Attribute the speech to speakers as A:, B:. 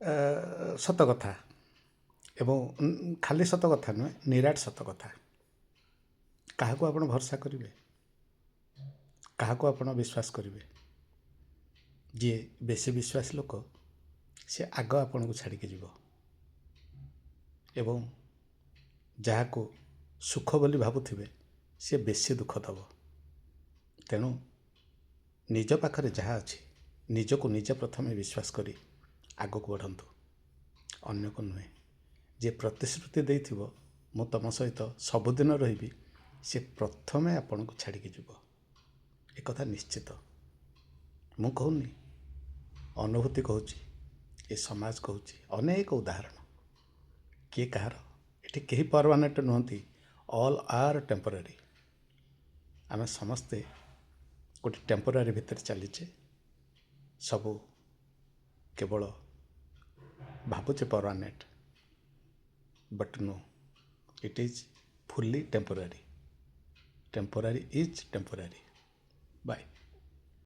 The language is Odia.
A: ସତ କଥା ଏବଂ ଖାଲି ସତ କଥା ନୁହେଁ, ନିରାଟ ସତ କଥା। କାହାକୁ ଆପଣ ଭରସା କରିବେ? କାହାକୁ ଆପଣ ବିଶ୍ୱାସ କରିବେ? ଯିଏ ବେଶୀ ବିଶ୍ୱାସୀ ଲୋକ ସେ ଆଗ ଆପଣଙ୍କୁ ଛାଡ଼ିକି ଯିବ ଏବଂ ଯାହାକୁ ସୁଖ ବୋଲି ଭାବୁଥିବେ ସେ ବେଶୀ ଦୁଃଖ ଦେବ। ତେଣୁ ନିଜ ପାଖରେ ଯାହା ଅଛି ନିଜକୁ ନିଜେ ପ୍ରଥମେ ବିଶ୍ୱାସ କରି ଆଗକୁ ବଢ଼ନ୍ତୁ, ଅନ୍ୟକୁ ନୁହେଁ। ଯିଏ ପ୍ରତିଶ୍ରୁତି ଦେଇଥିବ ମୁଁ ତୁମ ସହିତ ସବୁଦିନ ରହିବି, ସେ ପ୍ରଥମେ ଆପଣଙ୍କୁ ଛାଡ଼ିକି ଯିବ, ଏକଥା ନିଶ୍ଚିତ। ମୁଁ କହୁନି, ଅନୁଭୂତି କହୁଛି, ଏ ସମାଜ କହୁଛି, ଅନେକ ଉଦାହରଣ। କିଏ କାହାର, ଏଠି କେହି ପରମାନେଣ୍ଟ ନୁହନ୍ତି, ଅଲ୍ ଆର୍ ଟେମ୍ପୋରାରୀ। ଆମେ ସମସ୍ତେ ଗୋଟେ ଟେମ୍ପୋରାରୀ ଭିତରେ ଚାଲିଛେ। ସବୁ କେବଳ ଭାବୁଛେ permanent, but no, it is fully temporary. Temporary is temporary. Bye.